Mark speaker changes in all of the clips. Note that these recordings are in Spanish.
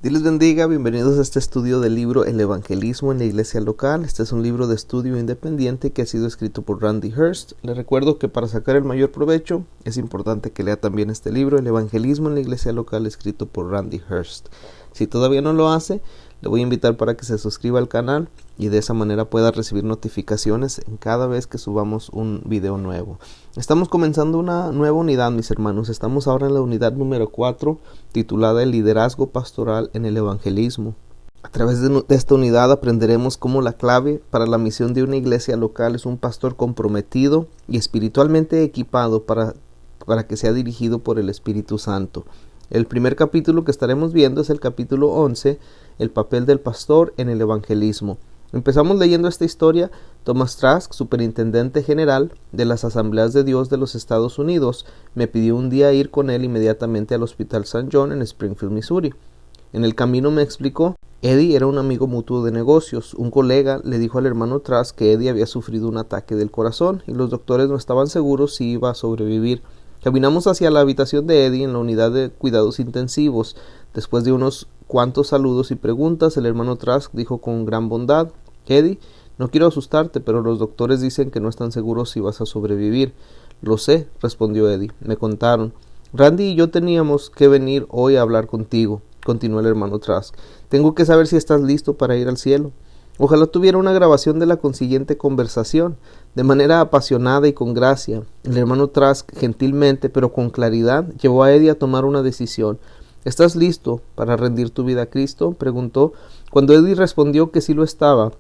Speaker 1: Dios les bendiga, bienvenidos a este estudio del libro El Evangelismo en la Iglesia Local. Este es un libro de estudio independiente que ha sido escrito por Randy Hurst. Les recuerdo que para sacar el mayor provecho es importante que lea también este libro, El Evangelismo en la Iglesia Local, escrito por Randy Hurst. Si todavía no lo hace, le voy a invitar para que se suscriba al canal y de esa manera pueda recibir notificaciones en cada vez que subamos un video nuevo. Estamos comenzando una nueva unidad, mis hermanos. Estamos ahora en la unidad número 4, titulada El liderazgo pastoral en el evangelismo. A través de esta unidad aprenderemos cómo la clave para la misión de una iglesia local es un pastor comprometido y espiritualmente equipado para que sea dirigido por el Espíritu Santo. El primer capítulo que estaremos viendo es el capítulo 11, el papel del pastor en el evangelismo. Empezamos leyendo esta historia. Thomas Trask, superintendente general de las Asambleas de Dios de los Estados Unidos, me pidió un día ir con él inmediatamente al Hospital St. John en Springfield, Missouri. En el camino me explicó, Eddie era un amigo mutuo de negocios. Un colega le dijo al hermano Trask que Eddie había sufrido un ataque del corazón y los doctores no estaban seguros si iba a sobrevivir. Caminamos hacia la habitación de Eddie en la unidad de cuidados intensivos. Después de unos cuantos saludos y preguntas, el hermano Trask dijo con gran bondad, Eddie, no quiero asustarte, pero los doctores dicen que no están seguros si vas a sobrevivir. Lo sé, respondió Eddie, me contaron. Randy y yo teníamos que venir hoy a hablar contigo, continuó el hermano Trask. Tengo que saber si estás listo para ir al cielo. Ojalá tuviera una grabación de la consiguiente conversación. De manera apasionada y con gracia, el hermano Trask gentilmente pero con claridad llevó a Eddie a tomar una decisión. ¿Estás listo para rendir tu vida a Cristo?, preguntó. Cuando Eddie respondió que sí lo estaba,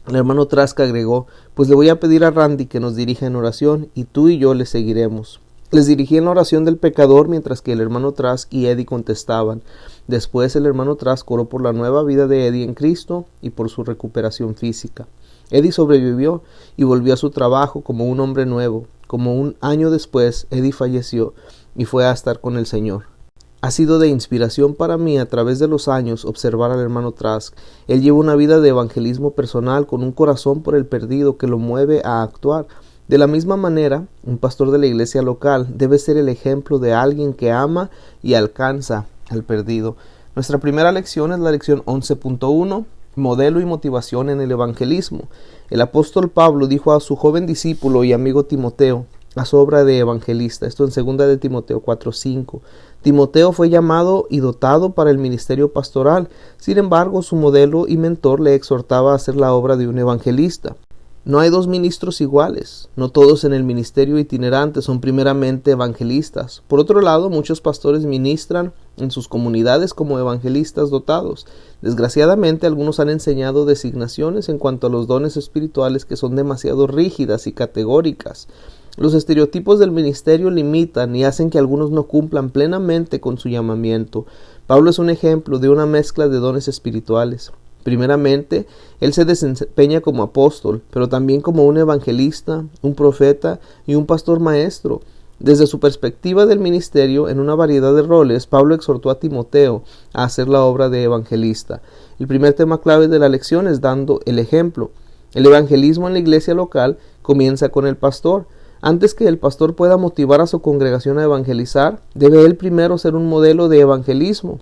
Speaker 1: el hermano Trask agregó, pues le voy a pedir a Randy que nos dirija en oración y tú y yo le seguiremos. Les dirigí en la oración del pecador mientras que el hermano Trask y Eddie contestaban. Después el hermano Trask oró por la nueva vida de Eddie en Cristo y por su recuperación física. Eddie sobrevivió y volvió a su trabajo como un hombre nuevo. Como un año después, Eddie falleció y fue a estar con el Señor. Ha sido de inspiración para mí a través de los años observar al hermano Trask. Él lleva una vida de evangelismo personal con un corazón por el perdido que lo mueve a actuar. De la misma manera, un pastor de la iglesia local debe ser el ejemplo de alguien que ama y alcanza al perdido. Nuestra primera lección es la lección 11.1, modelo y motivación en el evangelismo. El apóstol Pablo dijo a su joven discípulo y amigo Timoteo, a su obra de evangelista, esto en 2 de Timoteo 4:5. Timoteo fue llamado y dotado para el ministerio pastoral. Sin embargo, su modelo y mentor le exhortaba a hacer la obra de un evangelista. No hay dos ministros iguales. No todos en el ministerio itinerante son primeramente evangelistas. Por otro lado, muchos pastores ministran en sus comunidades como evangelistas dotados. Desgraciadamente, algunos han enseñado designaciones en cuanto a los dones espirituales que son demasiado rígidas y categóricas. Los estereotipos del ministerio limitan y hacen que algunos no cumplan plenamente con su llamamiento. Pablo es un ejemplo de una mezcla de dones espirituales. Primeramente, él se desempeña como apóstol, pero también como un evangelista, un profeta y un pastor maestro. Desde su perspectiva del ministerio, en una variedad de roles, Pablo exhortó a Timoteo a hacer la obra de evangelista. El primer tema clave de la lección es dando el ejemplo. El evangelismo en la iglesia local comienza con el pastor. Antes que el pastor pueda motivar a su congregación a evangelizar, debe él primero ser un modelo de evangelismo.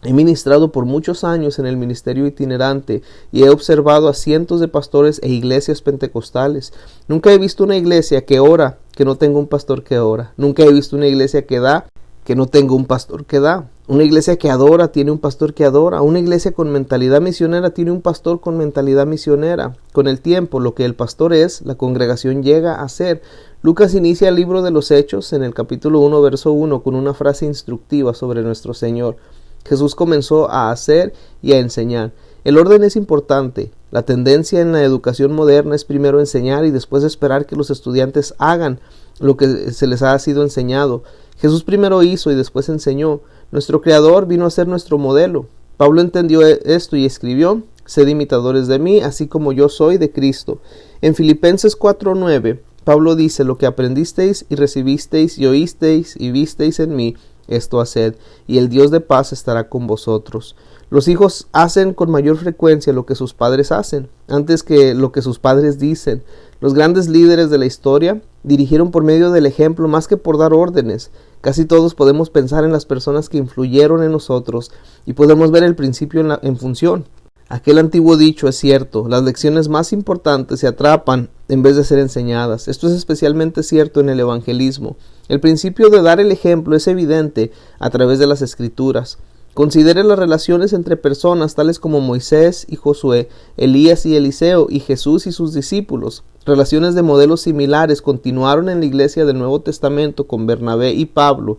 Speaker 1: He ministrado por muchos años en el ministerio itinerante y he observado a cientos de pastores e iglesias pentecostales. Nunca he visto una iglesia que ora que no tenga un pastor que ora. Nunca he visto una iglesia que da que no tenga un pastor que da. Una iglesia que adora tiene un pastor que adora. Una iglesia con mentalidad misionera tiene un pastor con mentalidad misionera. Con el tiempo, lo que el pastor es, la congregación llega a ser. Lucas inicia el libro de los Hechos en el capítulo 1, verso 1, con una frase instructiva sobre nuestro Señor. Jesús comenzó a hacer y a enseñar. El orden es importante. La tendencia en la educación moderna es primero enseñar y después esperar que los estudiantes hagan lo que se les ha sido enseñado. Jesús primero hizo y después enseñó. Nuestro Creador vino a ser nuestro modelo. Pablo entendió esto y escribió, sed imitadores de mí, así como yo soy de Cristo. En Filipenses 4:9, Pablo dice, lo que aprendisteis y recibisteis y oísteis y visteis en mí, esto haced, y el Dios de paz estará con vosotros. Los hijos hacen con mayor frecuencia lo que sus padres hacen, antes que lo que sus padres dicen. Los grandes líderes de la historia dirigieron por medio del ejemplo más que por dar órdenes. Casi todos podemos pensar en las personas que influyeron en nosotros y podemos ver el principio en función. Aquel antiguo dicho es cierto: las lecciones más importantes se atrapan en vez de ser enseñadas. Esto es especialmente cierto en el evangelismo. El principio de dar el ejemplo es evidente a través de las Escrituras. Considere las relaciones entre personas tales como Moisés y Josué, Elías y Eliseo, y Jesús y sus discípulos. Relaciones de modelos similares continuaron en la iglesia del Nuevo Testamento con Bernabé y Pablo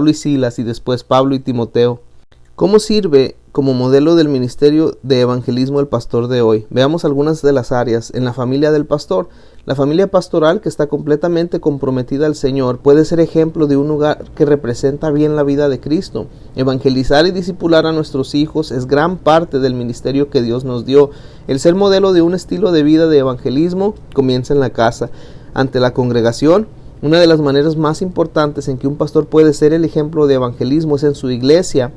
Speaker 1: y Silas, y después Pablo y Timoteo. ¿Cómo sirve como modelo del ministerio de evangelismo el pastor de hoy? Veamos algunas de las áreas. En la familia del pastor. La familia pastoral, que está completamente comprometida al Señor, puede ser ejemplo de un hogar que representa bien la vida de Cristo. Evangelizar y discipular a nuestros hijos es gran parte del ministerio que Dios nos dio. El ser modelo de un estilo de vida de evangelismo comienza en la casa. Ante la congregación, una de las maneras más importantes en que un pastor puede ser el ejemplo de evangelismo es en su iglesia,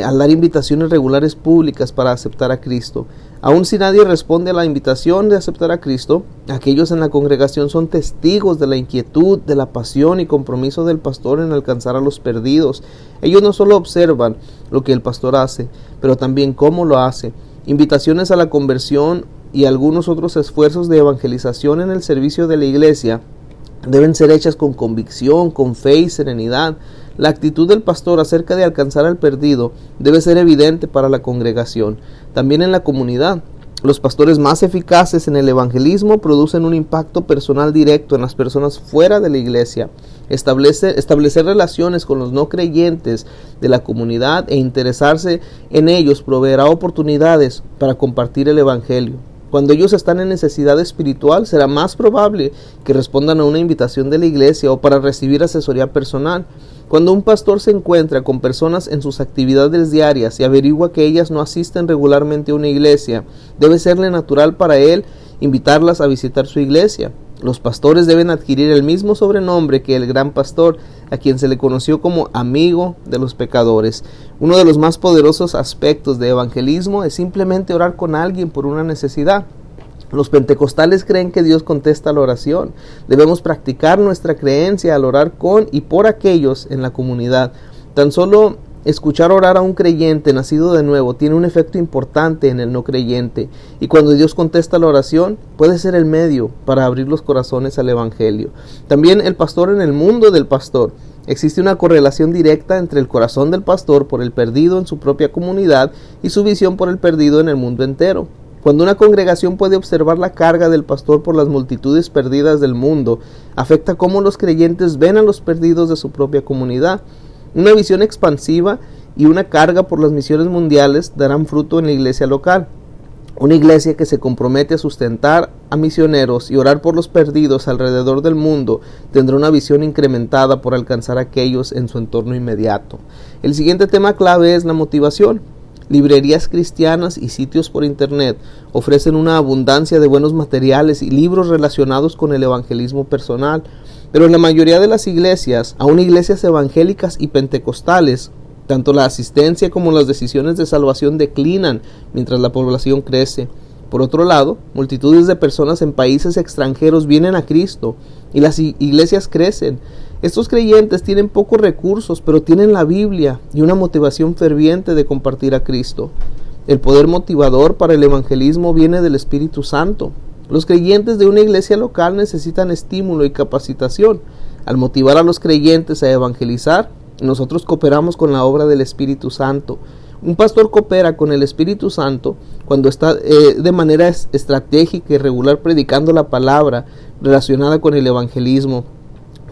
Speaker 1: al dar invitaciones regulares públicas para aceptar a Cristo. Aun si nadie responde a la invitación de aceptar a Cristo, aquellos en la congregación son testigos de la inquietud, de la pasión y compromiso del pastor en alcanzar a los perdidos. Ellos no solo observan lo que el pastor hace, pero también cómo lo hace. Invitaciones a la conversión y algunos otros esfuerzos de evangelización en el servicio de la iglesia deben ser hechas con convicción, con fe y serenidad. La actitud del pastor acerca de alcanzar al perdido debe ser evidente para la congregación. También en la comunidad. Los pastores más eficaces en el evangelismo producen un impacto personal directo en las personas fuera de la iglesia. Establecer relaciones con los no creyentes de la comunidad e interesarse en ellos proveerá oportunidades para compartir el evangelio. Cuando ellos están en necesidad espiritual, será más probable que respondan a una invitación de la iglesia o para recibir asesoría personal. Cuando un pastor se encuentra con personas en sus actividades diarias y averigua que ellas no asisten regularmente a una iglesia, debe serle natural para él invitarlas a visitar su iglesia. Los pastores deben adquirir el mismo sobrenombre que el gran pastor, a quien se le conoció como amigo de los pecadores. Uno de los más poderosos aspectos de evangelismo es simplemente orar con alguien por una necesidad. Los pentecostales creen que Dios contesta la oración. Debemos practicar nuestra creencia al orar con y por aquellos en la comunidad. Tan solo escuchar orar a un creyente nacido de nuevo tiene un efecto importante en el no creyente, y cuando Dios contesta la oración, puede ser el medio para abrir los corazones al evangelio. También el pastor en el mundo del pastor. Existe una correlación directa entre el corazón del pastor por el perdido en su propia comunidad y su visión por el perdido en el mundo entero. Cuando una congregación puede observar la carga del pastor por las multitudes perdidas del mundo, afecta cómo los creyentes ven a los perdidos de su propia comunidad. Una visión expansiva y una carga por las misiones mundiales darán fruto en la iglesia local. Una iglesia que se compromete a sustentar a misioneros y orar por los perdidos alrededor del mundo tendrá una visión incrementada por alcanzar a aquellos en su entorno inmediato. El siguiente tema clave es la motivación. Librerías cristianas y sitios por internet ofrecen una abundancia de buenos materiales y libros relacionados con el evangelismo personal, pero en la mayoría de las iglesias, aun iglesias evangélicas y pentecostales, tanto la asistencia como las decisiones de salvación declinan mientras la población crece. Por otro lado, multitudes de personas en países extranjeros vienen a Cristo y las iglesias crecen. Estos creyentes tienen pocos recursos, pero tienen la Biblia y una motivación ferviente de compartir a Cristo. El poder motivador para el evangelismo viene del Espíritu Santo. Los creyentes de una iglesia local necesitan estímulo y capacitación. Al motivar a los creyentes a evangelizar, nosotros cooperamos con la obra del Espíritu Santo. Un pastor coopera con el Espíritu Santo cuando está de manera estratégica y regular predicando la palabra relacionada con el evangelismo.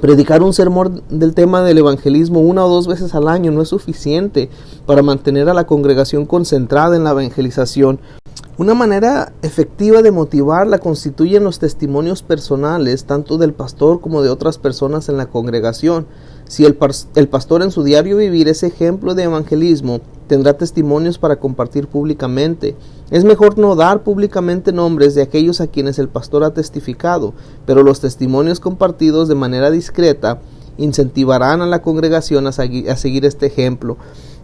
Speaker 1: Predicar un sermón del tema del evangelismo 1 o 2 veces al año no es suficiente para mantener a la congregación concentrada en la evangelización. Una manera efectiva de motivarla constituyen los testimonios personales, tanto del pastor como de otras personas en la congregación. Si el pastor en su diario vivir es ejemplo de evangelismo, tendrá testimonios para compartir públicamente. Es mejor no dar públicamente nombres de aquellos a quienes el pastor ha testificado, pero los testimonios compartidos de manera discreta incentivarán a la congregación a seguir este ejemplo.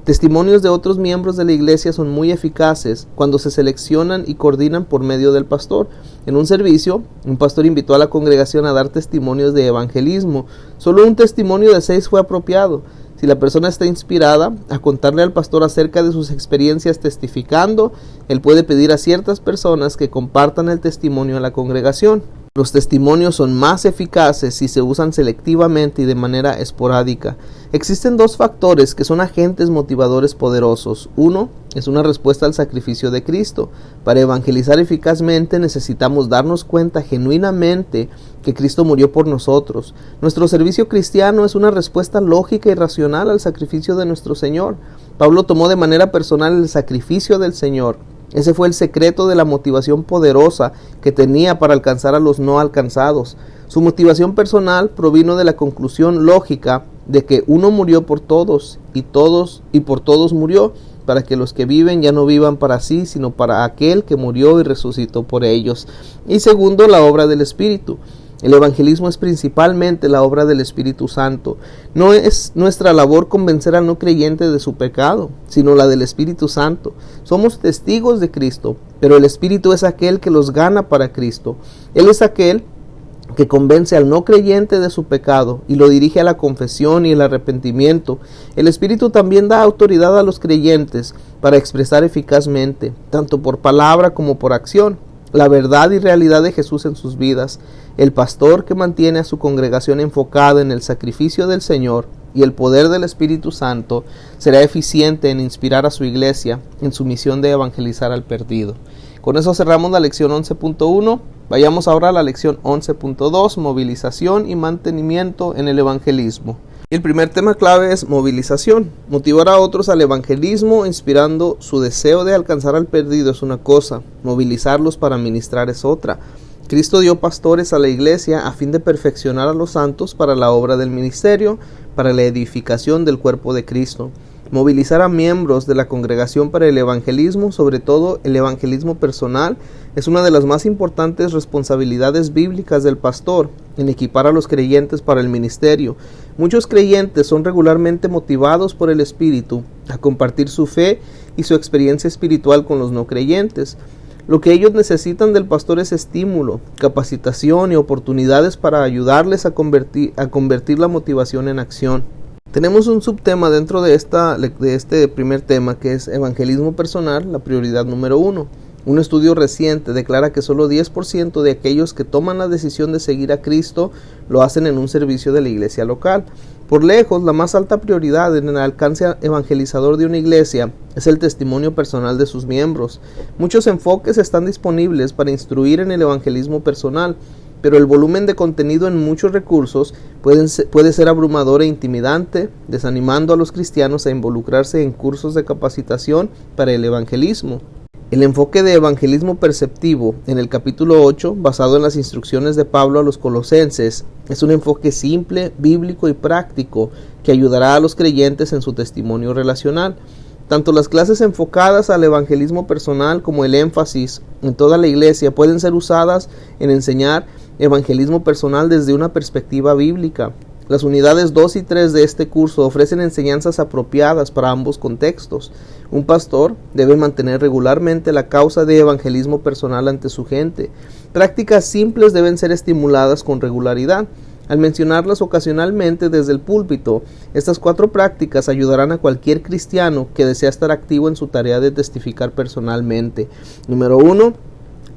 Speaker 1: Testimonios de otros miembros de la iglesia son muy eficaces cuando se seleccionan y coordinan por medio del pastor. En un servicio, un pastor invitó a la congregación a dar testimonios de evangelismo. Solo un testimonio de 6 fue apropiado. Si la persona está inspirada a contarle al pastor acerca de sus experiencias testificando, él puede pedir a ciertas personas que compartan el testimonio a la congregación. Los testimonios son más eficaces si se usan selectivamente y de manera esporádica. Existen 2 factores que son agentes motivadores poderosos. Uno es una respuesta al sacrificio de Cristo. Para evangelizar eficazmente necesitamos darnos cuenta genuinamente que Cristo murió por nosotros. Nuestro servicio cristiano es una respuesta lógica y racional al sacrificio de nuestro Señor. Pablo tomó de manera personal el sacrificio del Señor. Ese fue el secreto de la motivación poderosa que tenía para alcanzar a los no alcanzados. Su motivación personal provino de la conclusión lógica de que uno murió por todos y por todos murió, para que los que viven ya no vivan para sí, sino para aquel que murió y resucitó por ellos. Y segundo, la obra del Espíritu. El evangelismo es principalmente la obra del Espíritu Santo. No es nuestra labor convencer al no creyente de su pecado, sino la del Espíritu Santo. Somos testigos de Cristo, pero el Espíritu es aquel que los gana para Cristo. Él es aquel que convence al no creyente de su pecado y lo dirige a la confesión y el arrepentimiento. El Espíritu también da autoridad a los creyentes para expresar eficazmente, tanto por palabra como por acción, la verdad y realidad de Jesús en sus vidas. El pastor que mantiene a su congregación enfocada en el sacrificio del Señor y el poder del Espíritu Santo será eficiente en inspirar a su iglesia en su misión de evangelizar al perdido. Con eso cerramos la lección 11.1. Vayamos ahora a la lección 11.2, movilización y mantenimiento en el evangelismo. El primer tema clave es movilización. Motivar a otros al evangelismo inspirando su deseo de alcanzar al perdido es una cosa, movilizarlos para ministrar es otra. Cristo dio pastores a la iglesia a fin de perfeccionar a los santos para la obra del ministerio, para la edificación del cuerpo de Cristo. Movilizar a miembros de la congregación para el evangelismo, sobre todo el evangelismo personal, es una de las más importantes responsabilidades bíblicas del pastor, en equipar a los creyentes para el ministerio. Muchos creyentes son regularmente motivados por el Espíritu a compartir su fe y su experiencia espiritual con los no creyentes. Lo que ellos necesitan del pastor es estímulo, capacitación y oportunidades para ayudarles a convertir la motivación en acción. Tenemos un subtema dentro de este primer tema que es evangelismo personal, la prioridad número 1. Un estudio reciente declara que solo 10% de aquellos que toman la decisión de seguir a Cristo lo hacen en un servicio de la iglesia local. Por lejos, la más alta prioridad en el alcance evangelizador de una iglesia es el testimonio personal de sus miembros. Muchos enfoques están disponibles para instruir en el evangelismo personal, pero el volumen de contenido en muchos recursos puede ser abrumador e intimidante, desanimando a los cristianos a involucrarse en cursos de capacitación para el evangelismo. El enfoque de evangelismo perceptivo en el capítulo 8, basado en las instrucciones de Pablo a los colosenses, es un enfoque simple, bíblico y práctico que ayudará a los creyentes en su testimonio relacional. Tanto las clases enfocadas al evangelismo personal como el énfasis en toda la iglesia pueden ser usadas en enseñar evangelismo personal desde una perspectiva bíblica. Las unidades 2 y 3 de este curso ofrecen enseñanzas apropiadas para ambos contextos. Un pastor debe mantener regularmente la causa de evangelismo personal ante su gente. Prácticas simples deben ser estimuladas con regularidad. Al mencionarlas ocasionalmente desde el púlpito, estas 4 prácticas ayudarán a cualquier cristiano que desea estar activo en su tarea de testificar personalmente. Número 1.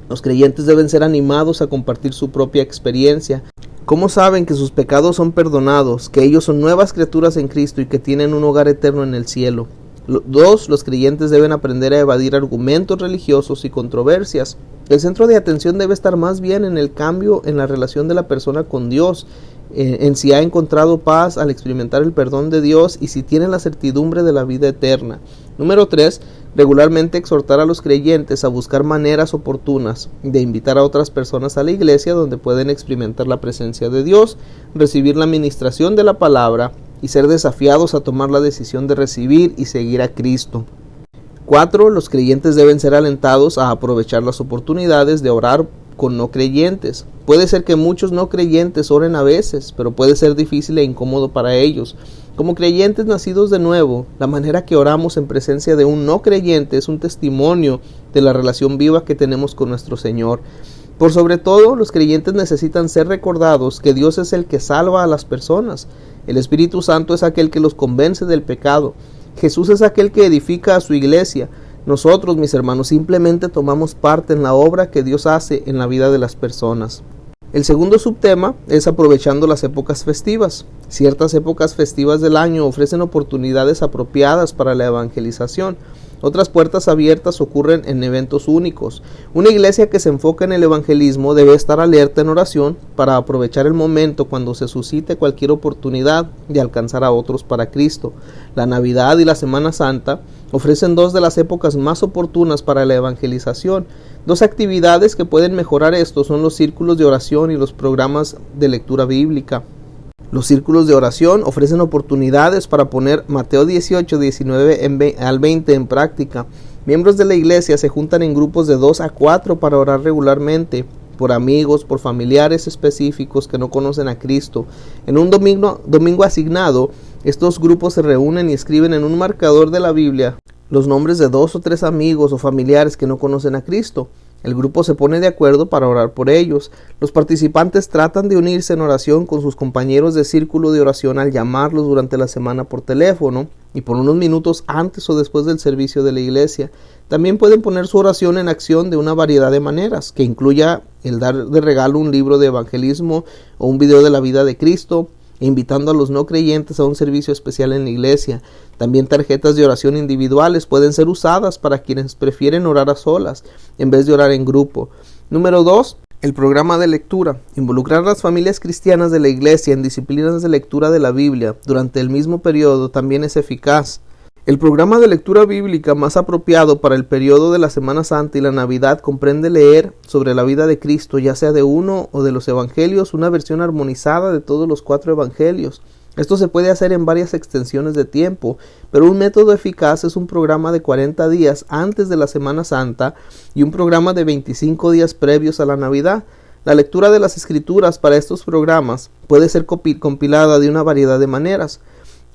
Speaker 1: Los creyentes deben ser animados a compartir su propia experiencia. ¿Cómo saben que sus pecados son perdonados, que ellos son nuevas criaturas en Cristo y que tienen un hogar eterno en el cielo? 2. Los creyentes deben aprender a evadir argumentos religiosos y controversias. El centro de atención debe estar más bien en el cambio en la relación de la persona con Dios, en si ha encontrado paz al experimentar el perdón de Dios y si tiene la certidumbre de la vida eterna. Número 3. Regularmente exhortar a los creyentes a buscar maneras oportunas de invitar a otras personas a la iglesia donde pueden experimentar la presencia de Dios, recibir la ministración de la palabra y ser desafiados a tomar la decisión de recibir y seguir a Cristo. 4. Los creyentes deben ser alentados a aprovechar las oportunidades de orar con no creyentes. Puede ser que muchos no creyentes oren a veces, pero puede ser difícil e incómodo para ellos. Como creyentes nacidos de nuevo, la manera que oramos en presencia de un no creyente es un testimonio de la relación viva que tenemos con nuestro Señor. Por sobre todo, los creyentes necesitan ser recordados que Dios es el que salva a las personas. El Espíritu Santo es aquel que los convence del pecado. Jesús es aquel que edifica a su iglesia. Nosotros, mis hermanos, simplemente tomamos parte en la obra que Dios hace en la vida de las personas. El segundo subtema es aprovechando las épocas festivas. Ciertas épocas festivas del año ofrecen oportunidades apropiadas para la evangelización. Otras puertas abiertas ocurren en eventos únicos. Una iglesia que se enfoca en el evangelismo debe estar alerta en oración para aprovechar el momento cuando se suscite cualquier oportunidad de alcanzar a otros para Cristo. La Navidad y la Semana Santa ofrecen dos de las épocas más oportunas para la evangelización. Dos actividades que pueden mejorar esto son los círculos de oración y los programas de lectura bíblica. Los círculos de oración ofrecen oportunidades para poner Mateo 18, 19 al 20 en práctica. Miembros de la iglesia se juntan en grupos de 2 a 4 para orar regularmente, por amigos, por familiares específicos que no conocen a Cristo. En un domingo asignado, estos grupos se reúnen y escriben en un marcador de la Biblia los nombres de 2 o 3 amigos o familiares que no conocen a Cristo. El grupo se pone de acuerdo para orar por ellos. Los participantes tratan de unirse en oración con sus compañeros de círculo de oración al llamarlos durante la semana por teléfono y por unos minutos antes o después del servicio de la iglesia. También pueden poner su oración en acción de una variedad de maneras, que incluya el dar de regalo un libro de evangelismo o un video de la vida de Cristo, invitando a los no creyentes a un servicio especial en la iglesia. También tarjetas de oración individuales pueden ser usadas para quienes prefieren orar a solas en vez de orar en grupo. Número 2. El programa de lectura. Involucrar a las familias cristianas de la iglesia en disciplinas de lectura de la Biblia durante el mismo periodo también es eficaz. El programa de lectura bíblica más apropiado para el periodo de la Semana Santa y la Navidad comprende leer sobre la vida de Cristo, ya sea de uno o de los evangelios, una versión armonizada de todos los 4 evangelios. Esto se puede hacer en varias extensiones de tiempo, pero un método eficaz es un programa de 40 días antes de la Semana Santa y un programa de 25 días previos a la Navidad. La lectura de las Escrituras para estos programas puede ser compilada de una variedad de maneras.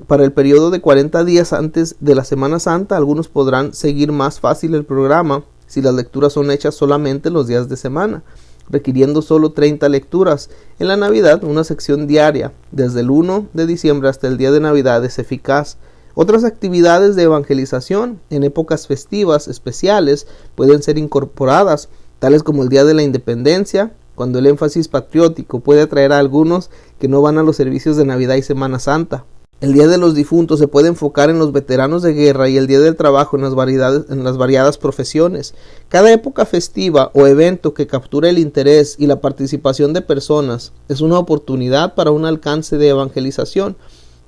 Speaker 1: Para el periodo de 40 días antes de la Semana Santa, algunos podrán seguir más fácil el programa si las lecturas son hechas solamente los días de semana, requiriendo solo 30 lecturas. En la Navidad, una sección diaria, desde el 1 de diciembre hasta el día de Navidad, es eficaz. Otras actividades de evangelización en épocas festivas especiales pueden ser incorporadas, tales como el Día de la Independencia, cuando el énfasis patriótico puede atraer a algunos que no van a los servicios de Navidad y Semana Santa. El Día de los Difuntos se puede enfocar en los veteranos de guerra y el Día del Trabajo en las variadas profesiones. Cada época festiva o evento que captura el interés y la participación de personas es una oportunidad para un alcance de evangelización.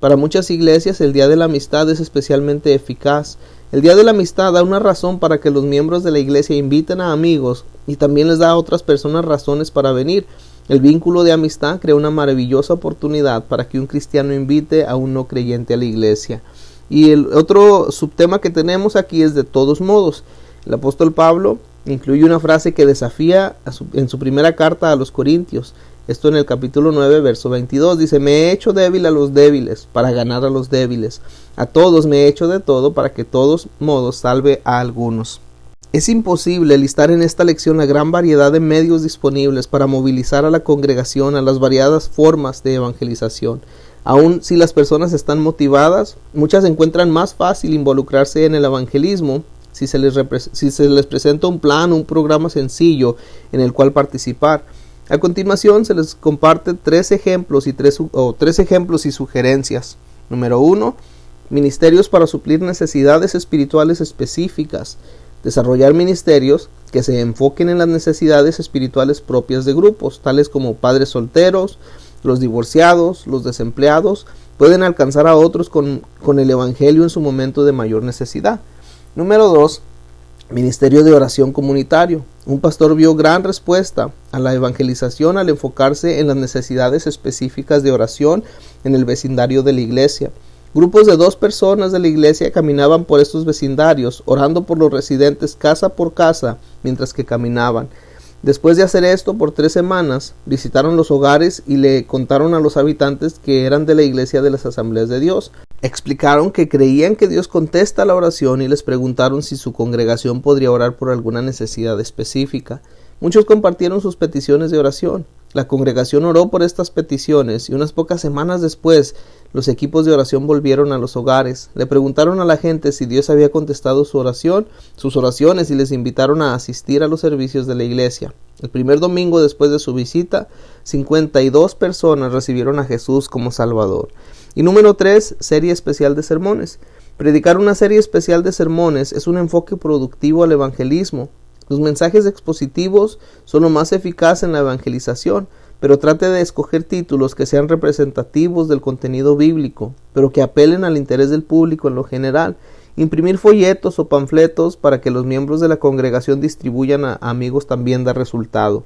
Speaker 1: Para muchas iglesias el Día de la Amistad es especialmente eficaz. El Día de la Amistad da una razón para que los miembros de la iglesia inviten a amigos y también les da a otras personas razones para venir. El vínculo de amistad crea una maravillosa oportunidad para que un cristiano invite a un no creyente a la iglesia. Y el otro subtema que tenemos aquí es de todos modos. El apóstol Pablo incluye una frase que desafía en su primera carta a los Corintios. Esto en el capítulo 9, verso 22. Dice: me he hecho débil a los débiles para ganar a los débiles. A todos me he hecho de todo para que de todos modos salve a algunos. Es imposible listar en esta lección la gran variedad de medios disponibles para movilizar a la congregación a las variadas formas de evangelización. Aun si las personas están motivadas, muchas encuentran más fácil involucrarse en el evangelismo si se les presenta un plan, un programa sencillo en el cual participar. A continuación se les comparte tres ejemplos y sugerencias. Número 1. Ministerios para suplir necesidades espirituales específicas. Desarrollar ministerios que se enfoquen en las necesidades espirituales propias de grupos, tales como padres solteros, los divorciados, los desempleados, pueden alcanzar a otros con el evangelio en su momento de mayor necesidad. Número 2. Ministerio de oración comunitario. Un pastor vio gran respuesta a la evangelización al enfocarse en las necesidades específicas de oración en el vecindario de la iglesia. Grupos de 2 personas de la iglesia caminaban por estos vecindarios, orando por los residentes casa por casa mientras que caminaban. Después de hacer esto por 3 semanas, visitaron los hogares y le contaron a los habitantes que eran de la iglesia de las Asambleas de Dios. Explicaron que creían que Dios contesta la oración y les preguntaron si su congregación podría orar por alguna necesidad específica. Muchos compartieron sus peticiones de oración. La congregación oró por estas peticiones y unas pocas semanas después los equipos de oración volvieron a los hogares. Le preguntaron a la gente si Dios había contestado sus oraciones y les invitaron a asistir a los servicios de la iglesia. El primer domingo después de su visita, 52 personas recibieron a Jesús como Salvador. Y número 3, serie especial de sermones. Predicar una serie especial de sermones es un enfoque productivo al evangelismo. Los mensajes expositivos son lo más eficaz en la evangelización, pero trate de escoger títulos que sean representativos del contenido bíblico, pero que apelen al interés del público en lo general. Imprimir folletos o panfletos para que los miembros de la congregación distribuyan a amigos también da resultado.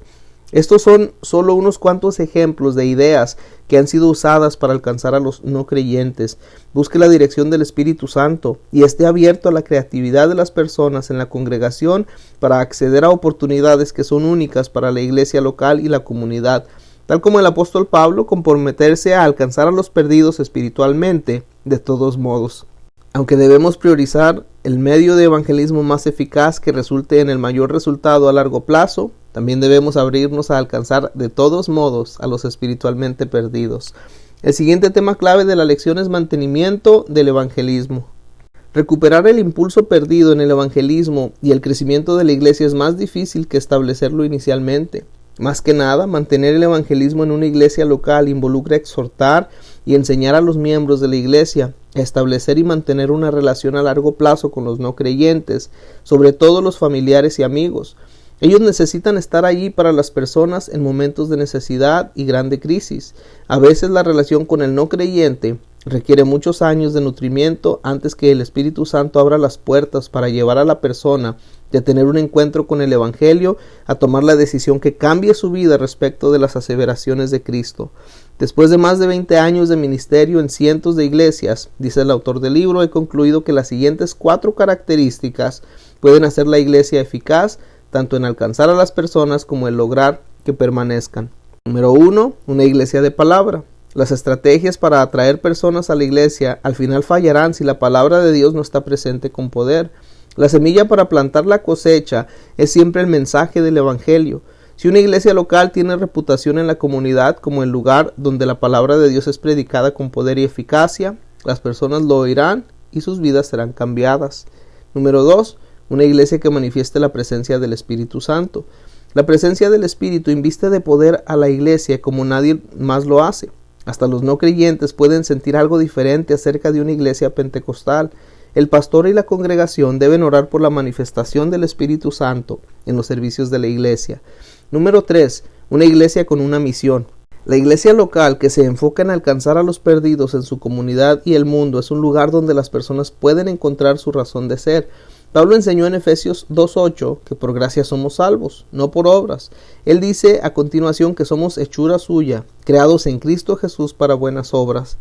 Speaker 1: Estos son solo unos cuantos ejemplos de ideas que han sido usadas para alcanzar a los no creyentes. Busque la dirección del Espíritu Santo y esté abierto a la creatividad de las personas en la congregación para acceder a oportunidades que son únicas para la iglesia local y la comunidad. Tal como el apóstol Pablo, comprometerse a alcanzar a los perdidos espiritualmente de todos modos. Aunque debemos priorizar el medio de evangelismo más eficaz que resulte en el mayor resultado a largo plazo, también debemos abrirnos a alcanzar de todos modos a los espiritualmente perdidos. El siguiente tema clave de la lección es mantenimiento del evangelismo. Recuperar el impulso perdido en el evangelismo y el crecimiento de la iglesia es más difícil que establecerlo inicialmente. Más que nada, mantener el evangelismo en una iglesia local involucra exhortar y enseñar a los miembros de la iglesia a establecer y mantener una relación a largo plazo con los no creyentes, sobre todo los familiares y amigos. Ellos necesitan estar allí para las personas en momentos de necesidad y grande crisis. A veces la relación con el no creyente requiere muchos años de nutrimiento antes que el Espíritu Santo abra las puertas para llevar a la persona de tener un encuentro con el Evangelio a tomar la decisión que cambie su vida respecto de las aseveraciones de Cristo. Después de más de 20 años de ministerio en cientos de iglesias, dice el autor del libro, he concluido que las siguientes 4 características pueden hacer la iglesia eficaz tanto en alcanzar a las personas como en lograr que permanezcan. Número 1, una iglesia de palabra. Las estrategias para atraer personas a la iglesia al final fallarán si la palabra de Dios no está presente con poder. La semilla para plantar la cosecha es siempre el mensaje del Evangelio. Si una iglesia local tiene reputación en la comunidad como el lugar donde la palabra de Dios es predicada con poder y eficacia, las personas lo oirán y sus vidas serán cambiadas. Número 2, una iglesia que manifieste la presencia del Espíritu Santo. La presencia del Espíritu inviste de poder a la iglesia como nadie más lo hace. Hasta los no creyentes pueden sentir algo diferente acerca de una iglesia pentecostal. El pastor y la congregación deben orar por la manifestación del Espíritu Santo en los servicios de la iglesia. Número 3. Una iglesia con una misión. La iglesia local que se enfoca en alcanzar a los perdidos en su comunidad y el mundo es un lugar donde las personas pueden encontrar su razón de ser. Pablo enseñó en Efesios 2:8 que por gracia somos salvos, no por obras. Él dice a continuación que somos hechura suya, creados en Cristo Jesús para buenas obras.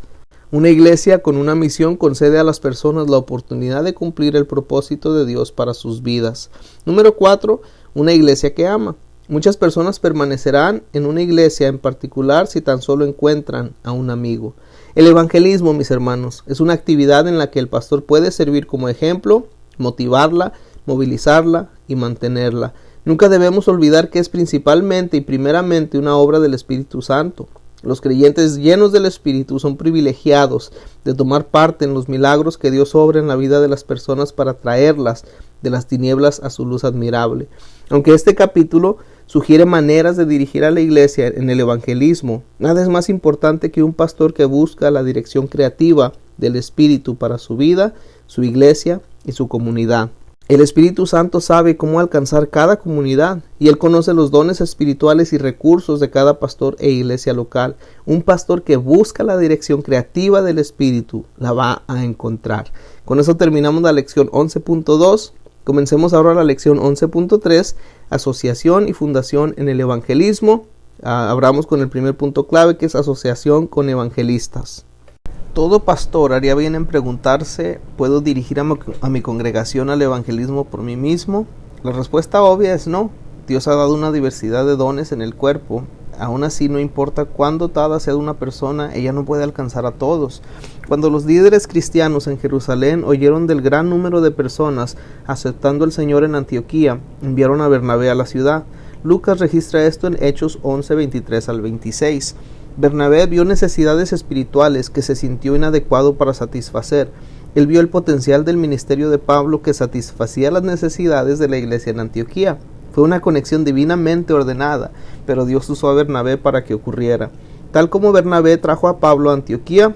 Speaker 1: Una iglesia con una misión concede a las personas la oportunidad de cumplir el propósito de Dios para sus vidas. Número 4. Una iglesia que ama. Muchas personas permanecerán en una iglesia en particular si tan solo encuentran a un amigo. El evangelismo, mis hermanos, es una actividad en la que el pastor puede servir como ejemplo, motivarla, movilizarla y mantenerla. Nunca debemos olvidar que es principalmente y primeramente una obra del Espíritu Santo. Los creyentes llenos del Espíritu son privilegiados de tomar parte en los milagros que Dios obra en la vida de las personas para traerlas de las tinieblas a su luz admirable. Aunque este capítulo sugiere maneras de dirigir a la iglesia en el evangelismo, nada es más importante que un pastor que busca la dirección creativa del Espíritu para su vida, su iglesia y su comunidad. El Espíritu Santo sabe cómo alcanzar cada comunidad y Él conoce los dones espirituales y recursos de cada pastor e iglesia local. Un pastor que busca la dirección creativa del Espíritu la va a encontrar. Con eso terminamos la lección 11.2. Comencemos ahora la lección 11.3, asociación y fundación en el evangelismo. Abramos con el primer punto clave, que es asociación con evangelistas. Todo pastor haría bien en preguntarse, ¿puedo dirigir a mi congregación al evangelismo por mí mismo? La respuesta obvia es no. Dios ha dado una diversidad de dones en el cuerpo. Aún así, no importa cuán dotada sea una persona, ella no puede alcanzar a todos. Cuando los líderes cristianos en Jerusalén oyeron del gran número de personas aceptando al Señor en Antioquía, enviaron a Bernabé a la ciudad. Lucas registra esto en Hechos 11, 23 al 26. Bernabé vio necesidades espirituales que se sintió inadecuado para satisfacer. Él vio el potencial del ministerio de Pablo que satisfacía las necesidades de la iglesia en Antioquía. Fue una conexión divinamente ordenada, pero Dios usó a Bernabé para que ocurriera. Tal como Bernabé trajo a Pablo a Antioquía,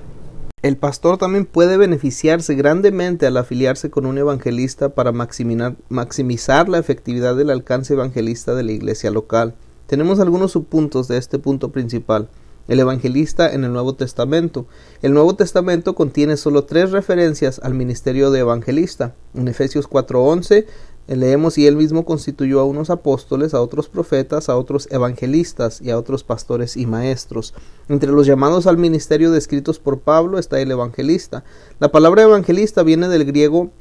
Speaker 1: el pastor también puede beneficiarse grandemente al afiliarse con un evangelista para maximizar la efectividad del alcance evangelista de la iglesia local. Tenemos algunos subpuntos de este punto principal. El evangelista en el Nuevo Testamento. El Nuevo Testamento contiene solo 3 referencias al ministerio de evangelista. En Efesios 4:11 leemos: y él mismo constituyó a unos apóstoles, a otros profetas, a otros evangelistas y a otros pastores y maestros. Entre los llamados al ministerio descritos por Pablo está el evangelista. La palabra evangelista viene del griego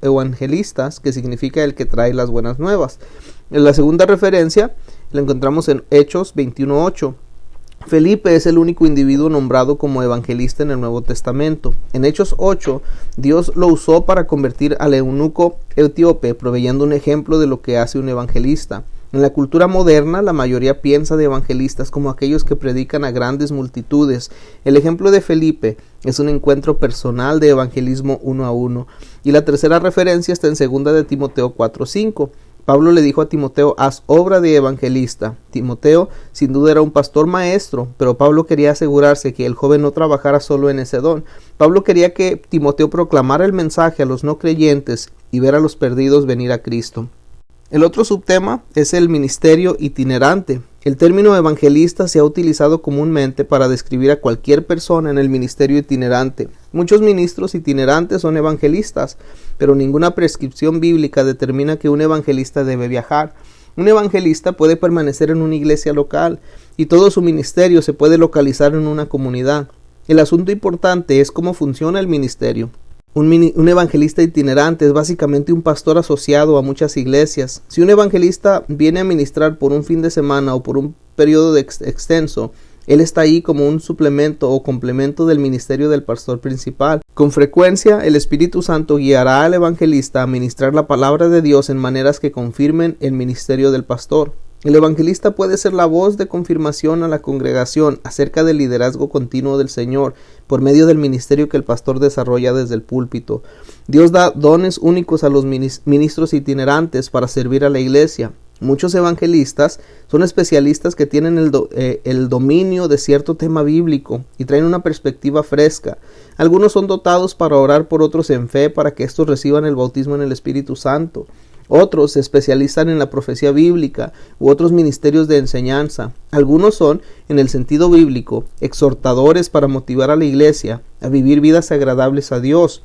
Speaker 1: evangelistas, que significa el que trae las buenas nuevas. En la segunda referencia la encontramos en Hechos 21:8. Felipe es el único individuo nombrado como evangelista en el Nuevo Testamento. En Hechos 8, Dios lo usó para convertir al eunuco etíope, proveyendo un ejemplo de lo que hace un evangelista. En la cultura moderna, la mayoría piensa de evangelistas como aquellos que predican a grandes multitudes. El ejemplo de Felipe es un encuentro personal de evangelismo 1 a 1. Y la tercera referencia está en 2 de Timoteo 4:5. Pablo le dijo a Timoteo: haz obra de evangelista. Timoteo sin duda era un pastor maestro, pero Pablo quería asegurarse que el joven no trabajara solo en ese don. Pablo quería que Timoteo proclamara el mensaje a los no creyentes y ver a los perdidos venir a Cristo. El otro subtema es el ministerio itinerante. El término evangelista se ha utilizado comúnmente para describir a cualquier persona en el ministerio itinerante. Muchos ministros itinerantes son evangelistas, pero ninguna prescripción bíblica determina que un evangelista debe viajar. Un evangelista puede permanecer en una iglesia local y todo su ministerio se puede localizar en una comunidad. El asunto importante es cómo funciona el ministerio. Un evangelista itinerante es básicamente un pastor asociado a muchas iglesias. Si un evangelista viene a ministrar por un fin de semana o por un periodo extenso, él está ahí como un suplemento o complemento del ministerio del pastor principal. Con frecuencia, el Espíritu Santo guiará al evangelista a ministrar la palabra de Dios en maneras que confirmen el ministerio del pastor. El evangelista puede ser la voz de confirmación a la congregación acerca del liderazgo continuo del Señor por medio del ministerio que el pastor desarrolla desde el púlpito. Dios da dones únicos a los ministros itinerantes para servir a la iglesia. Muchos evangelistas son especialistas que tienen el dominio de cierto tema bíblico y traen una perspectiva fresca. Algunos son dotados para orar por otros en fe para que estos reciban el bautismo en el Espíritu Santo. Otros se especializan en la profecía bíblica u otros ministerios de enseñanza. Algunos son, en el sentido bíblico, exhortadores para motivar a la iglesia a vivir vidas agradables a Dios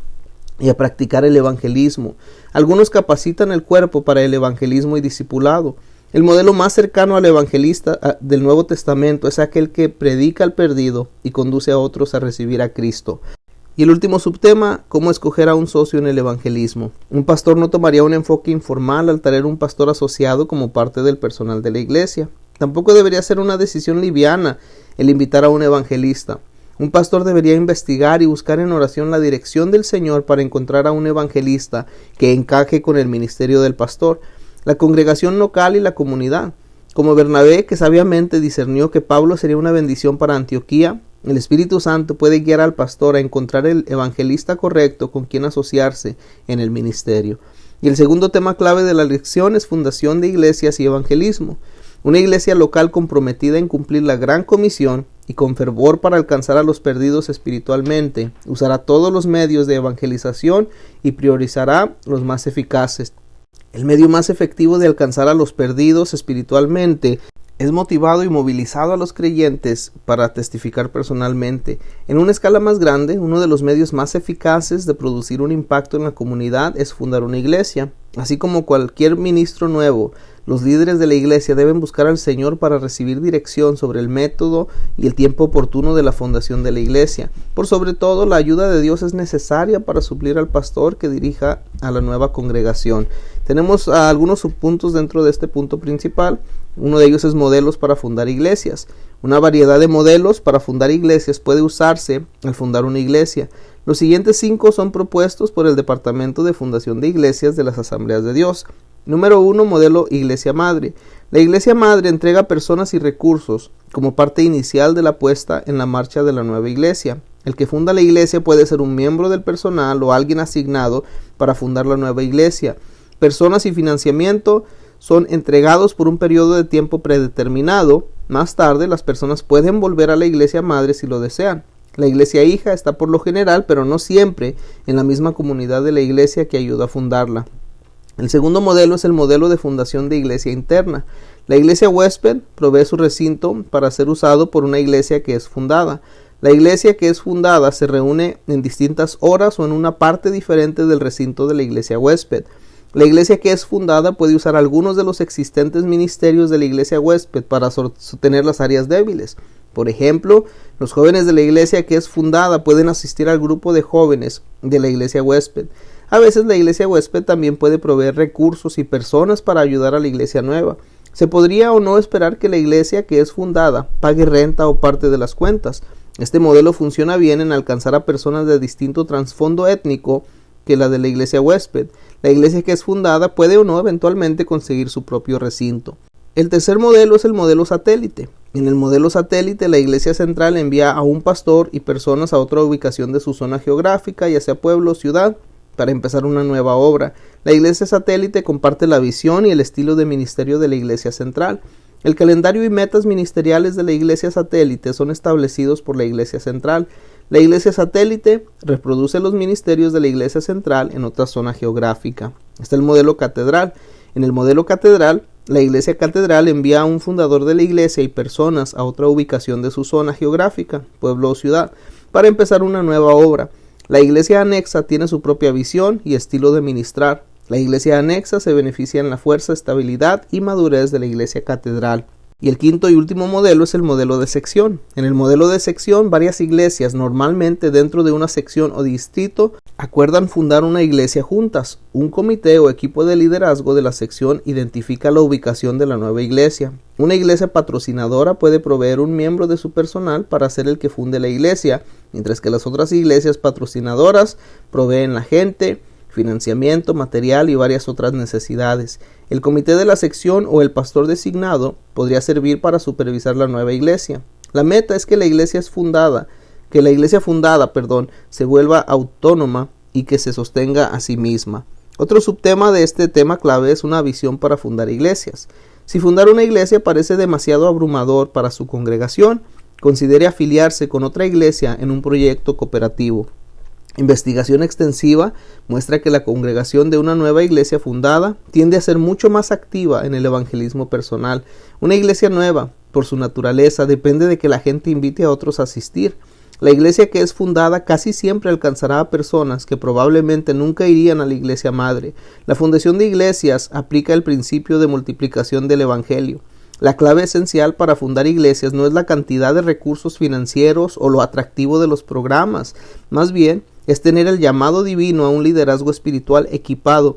Speaker 1: y a practicar el evangelismo. Algunos capacitan el cuerpo para el evangelismo y discipulado. El modelo más cercano al evangelista del Nuevo Testamento es aquel que predica al perdido y conduce a otros a recibir a Cristo. Y el último subtema, cómo escoger a un socio en el evangelismo. Un pastor no tomaría un enfoque informal al traer un pastor asociado como parte del personal de la iglesia. Tampoco debería ser una decisión liviana el invitar a un evangelista. Un pastor debería investigar y buscar en oración la dirección del Señor para encontrar a un evangelista que encaje con el ministerio del pastor, la congregación local y la comunidad. Como Bernabé, que sabiamente discernió que Pablo sería una bendición para Antioquía, el Espíritu Santo puede guiar al pastor a encontrar el evangelista correcto con quien asociarse en el ministerio. Y el segundo tema clave de la lección es fundación de iglesias y evangelismo. Una iglesia local comprometida en cumplir la gran comisión y con fervor para alcanzar a los perdidos espiritualmente, usará todos los medios de evangelización y priorizará los más eficaces. El medio más efectivo de alcanzar a los perdidos espiritualmente es motivado y movilizado a los creyentes para testificar personalmente. En una escala más grande, uno de los medios más eficaces de producir un impacto en la comunidad es fundar una iglesia. Así como cualquier ministro nuevo, los líderes de la iglesia deben buscar al Señor para recibir dirección sobre el método y el tiempo oportuno de la fundación de la iglesia. Por sobre todo, la ayuda de Dios es necesaria para suplir al pastor que dirija a la nueva congregación. Tenemos algunos subpuntos dentro de este punto principal. Uno de ellos es modelos para fundar iglesias. Una variedad de modelos para fundar iglesias puede usarse al fundar una iglesia. Los siguientes 5 son propuestos por el Departamento de Fundación de Iglesias de las Asambleas de Dios. Número 1, modelo Iglesia Madre. La Iglesia Madre entrega personas y recursos como parte inicial de la puesta en la marcha de la nueva iglesia. El que funda la iglesia puede ser un miembro del personal o alguien asignado para fundar la nueva iglesia. Personas y financiamiento son entregados por un periodo de tiempo predeterminado. Más tarde, las personas pueden volver a la iglesia madre si lo desean. La iglesia hija está por lo general, pero no siempre, en la misma comunidad de la iglesia que ayuda a fundarla. El segundo modelo es el modelo de fundación de iglesia interna. La iglesia huésped provee su recinto para ser usado por una iglesia que es fundada. La iglesia que es fundada se reúne en distintas horas o en una parte diferente del recinto de la iglesia huésped. La iglesia que es fundada puede usar algunos de los existentes ministerios de la iglesia huésped para sostener las áreas débiles. Por ejemplo, los jóvenes de la iglesia que es fundada pueden asistir al grupo de jóvenes de la iglesia huésped. A veces la iglesia huésped también puede proveer recursos y personas para ayudar a la iglesia nueva. Se podría o no esperar que la iglesia que es fundada pague renta o parte de las cuentas. Este modelo funciona bien en alcanzar a personas de distinto trasfondo étnico que la de la iglesia huésped. La iglesia que es fundada puede o no eventualmente conseguir su propio recinto. El tercer modelo es el modelo satélite. En el modelo satélite, la iglesia central envía a un pastor y personas a otra ubicación de su zona geográfica, ya sea pueblo o ciudad, para empezar una nueva obra. La iglesia satélite comparte la visión y el estilo de ministerio de la iglesia central. El calendario y metas ministeriales de la iglesia satélite son establecidos por la iglesia central. La iglesia satélite reproduce los ministerios de la iglesia central en otra zona geográfica. Está el modelo catedral. En el modelo catedral, la iglesia catedral envía a un fundador de la iglesia y personas a otra ubicación de su zona geográfica, pueblo o ciudad, para empezar una nueva obra. La iglesia anexa tiene su propia visión y estilo de ministrar. La iglesia anexa se beneficia en la fuerza, estabilidad y madurez de la iglesia catedral. Y el quinto y último modelo es el modelo de sección. En el modelo de sección, varias iglesias, normalmente dentro de una sección o distrito, acuerdan fundar una iglesia juntas. Un comité o equipo de liderazgo de la sección identifica la ubicación de la nueva iglesia. Una iglesia patrocinadora puede proveer un miembro de su personal para ser el que funde la iglesia, mientras que las otras iglesias patrocinadoras proveen la gente, financiamiento, material y varias otras necesidades. El comité de la sección o el pastor designado podría servir para supervisar la nueva iglesia. La meta es que la iglesia fundada se vuelva autónoma y que se sostenga a sí misma. Otro subtema de este tema clave es una visión para fundar iglesias. Si fundar una iglesia parece demasiado abrumador para su congregación, considere afiliarse con otra iglesia en un proyecto cooperativo. Investigación extensiva muestra que la congregación de una nueva iglesia fundada tiende a ser mucho más activa en el evangelismo personal. Una iglesia nueva, por su naturaleza, depende de que la gente invite a otros a asistir. La iglesia que es fundada casi siempre alcanzará a personas que probablemente nunca irían a la iglesia madre. La fundación de iglesias aplica el principio de multiplicación del evangelio. La clave esencial para fundar iglesias no es la cantidad de recursos financieros o lo atractivo de los programas, más bien es tener el llamado divino a un liderazgo espiritual equipado,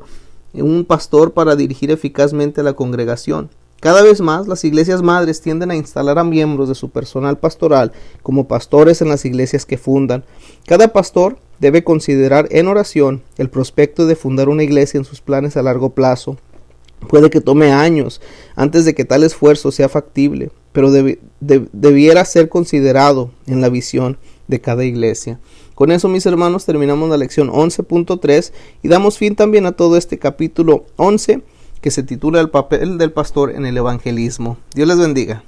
Speaker 1: un pastor para dirigir eficazmente a la congregación. Cada vez más, las iglesias madres tienden a instalar a miembros de su personal pastoral como pastores en las iglesias que fundan. Cada pastor debe considerar en oración el prospecto de fundar una iglesia en sus planes a largo plazo. Puede que tome años antes de que tal esfuerzo sea factible, pero debiera ser considerado en la visión de cada iglesia. Con eso, mis hermanos, terminamos la lección 11.3 y damos fin también a todo este capítulo 11 que se titula El papel del pastor en el evangelismo. Dios les bendiga.